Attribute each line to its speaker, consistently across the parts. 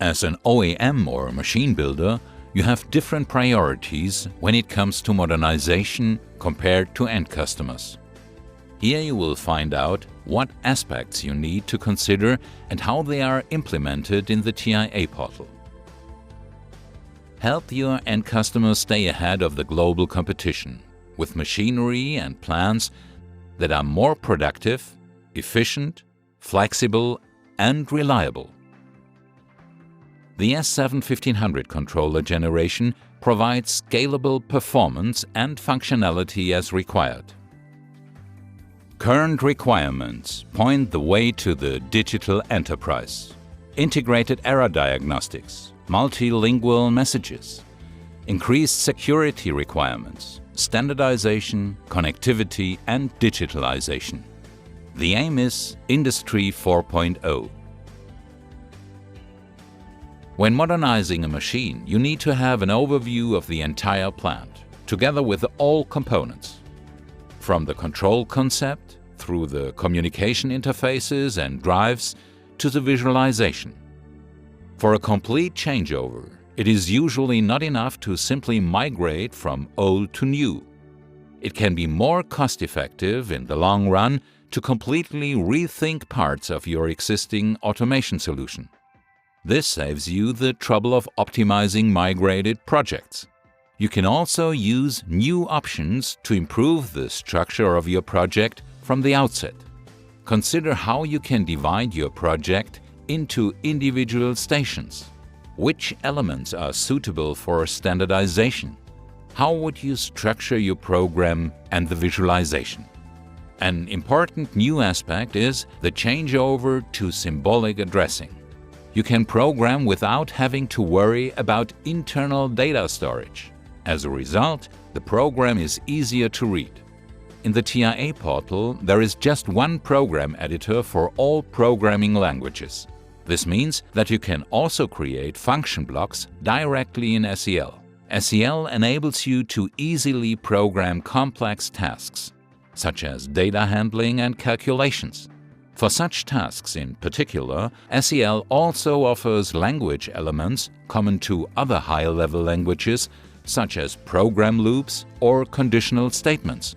Speaker 1: As an OEM or machine builder, you have different priorities when it comes to modernization compared to end customers. Here you will find out what aspects you need to consider and how they are implemented in the TIA portal. Help your end customers stay ahead of the global competition with machinery and plans that are more productive, efficient, flexible and reliable. The S7-1500 controller generation provides scalable performance and functionality as required. Current requirements point the way to the digital enterprise. Integrated error diagnostics, multilingual messages, increased security requirements, standardization, connectivity and digitalization. The aim is Industry 4.0. When modernizing a machine, you need to have an overview of the entire plant, together with all components. From the control concept, through the communication interfaces and drives, to the visualization. For a complete changeover, it is usually not enough to simply migrate from old to new. It can be more cost-effective in the long run to completely rethink parts of your existing automation solution. This saves you the trouble of optimizing migrated projects. You can also use new options to improve the structure of your project from the outset. Consider how you can divide your project into individual stations. Which elements are suitable for standardization? How would you structure your program and the visualization? An important new aspect is the changeover to symbolic addressing. You can program without having to worry about internal data storage. As a result, the program is easier to read. In the TIA portal, there is just one program editor for all programming languages. This means that you can also create function blocks directly in SEL. SEL enables you to easily program complex tasks, such as data handling and calculations. For such tasks in particular, SEL also offers language elements common to other higher-level languages, such as program loops or conditional statements.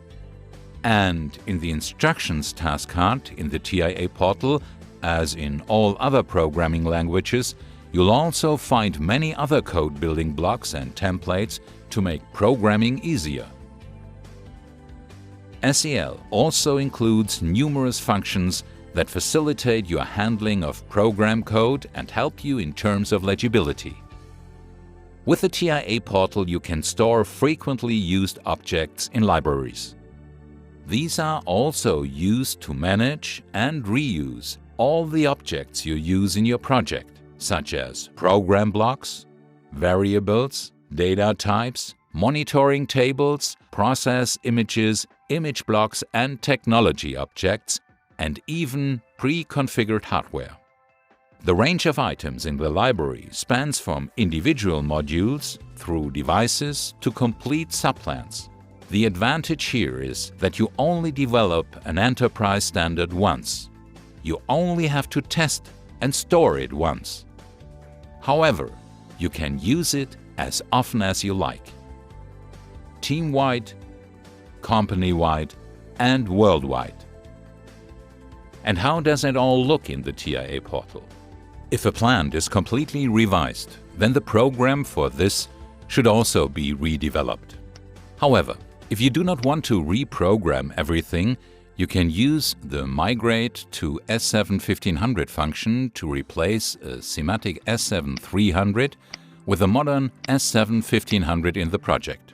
Speaker 1: And in the instructions task card in the TIA portal, as in all other programming languages, you'll also find many other code building blocks and templates to make programming easier. SEL also includes numerous functions that facilitate your handling of program code and help you in terms of legibility. With the TIA portal, you can store frequently used objects in libraries. These are also used to manage and reuse all the objects you use in your project, such as program blocks, variables, data types, monitoring tables, process images, image blocks and technology objects, and even pre-configured hardware. The range of items in the library spans from individual modules through devices to complete subplans. The advantage here is that you only develop an enterprise standard once. You only have to test and store it once. However, you can use it as often as you like. Team-wide, company-wide, and worldwide. And how does it all look in the TIA portal? If a plant is completely revised, then the program for this should also be redeveloped. However, if you do not want to reprogram everything, you can use the Migrate to S7-1500 function to replace a schematic S7-300 with a modern S7-1500 in the project.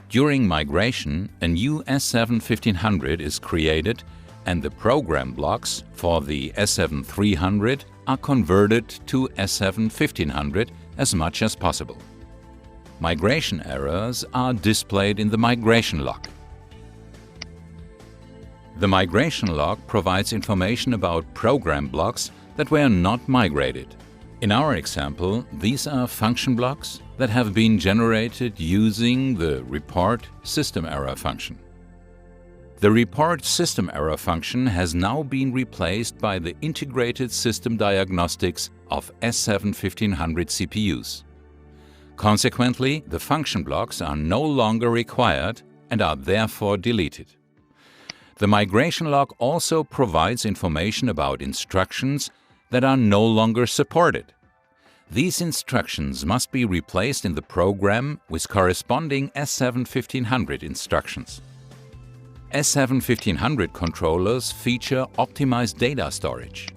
Speaker 1: During migration, a new S7-1500 is created and the program blocks for the S7-300 are converted to S7-1500 as much as possible. Migration errors are displayed in the migration log. The migration log provides information about program blocks that were not migrated. In our example, these are function blocks that have been generated using the report system error function. The report system error function has now been replaced by the integrated system diagnostics of S7-1500 CPUs. Consequently, the function blocks are no longer required and are therefore deleted. The migration log also provides information about instructions that are no longer supported. These instructions must be replaced in the program with corresponding S7-1500 instructions. S7-1500 controllers feature optimized data storage.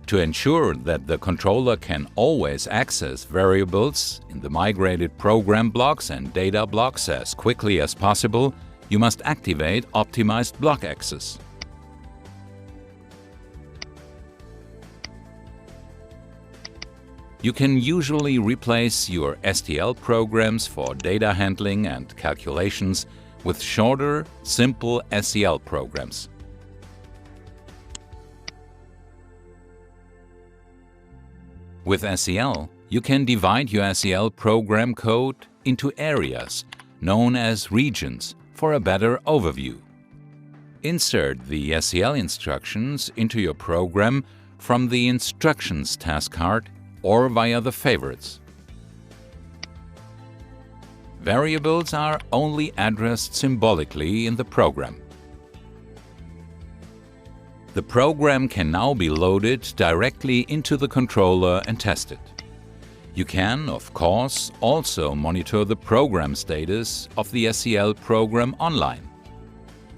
Speaker 1: To ensure that the controller can always access variables in the migrated program blocks and data blocks as quickly as possible, you must activate optimized block access. You can usually replace your STL programs for data handling and calculations with shorter, simple SEL programs. With SEL, you can divide your SEL program code into areas, known as regions, for a better overview. Insert the SEL instructions into your program from the Instructions task card or via the Favorites. Variables are only addressed symbolically in the program. The program can now be loaded directly into the controller and tested. You can, of course, also monitor the program status of the SEL program online.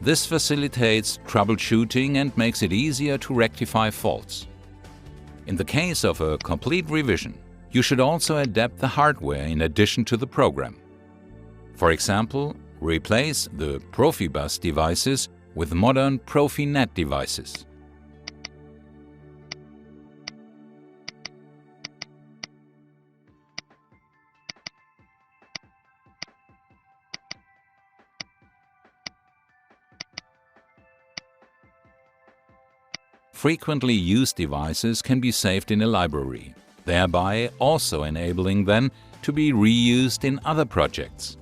Speaker 1: This facilitates troubleshooting and makes it easier to rectify faults. In the case of a complete revision, you should also adapt the hardware in addition to the program. For example, replace the Profibus devices with modern Profinet devices. Frequently used devices can be saved in a library, thereby also enabling them to be reused in other projects.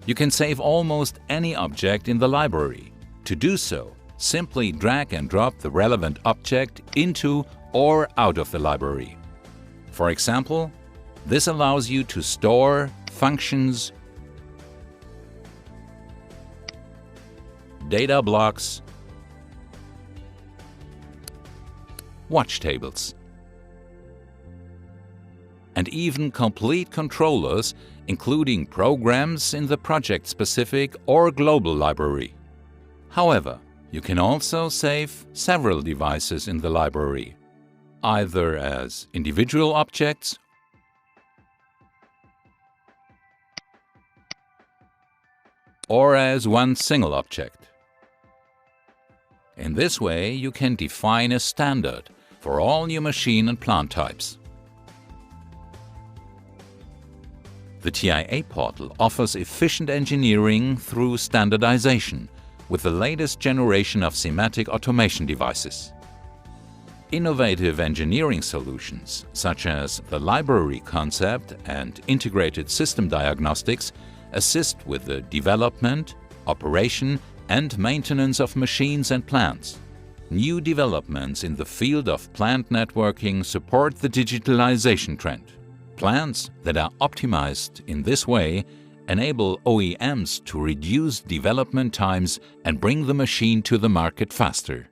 Speaker 1: You can save almost any object in the library. To do so, simply drag and drop the relevant object into or out of the library. For example, this allows you to store functions, data blocks, watch tables, and even complete controllers, including programs in the project-specific or global library. However, you can also save several devices in the library, either as individual objects or as one single object. In this way, you can define a standard for all your machine and plant types. The TIA portal offers efficient engineering through standardization with the latest generation of semantic automation devices. Innovative engineering solutions, such as the library concept and integrated system diagnostics, assist with the development, operation, and maintenance of machines and plants. New developments in the field of plant networking support the digitalization trend. Plants that are optimized in this way enable OEMs to reduce development times and bring the machine to the market faster.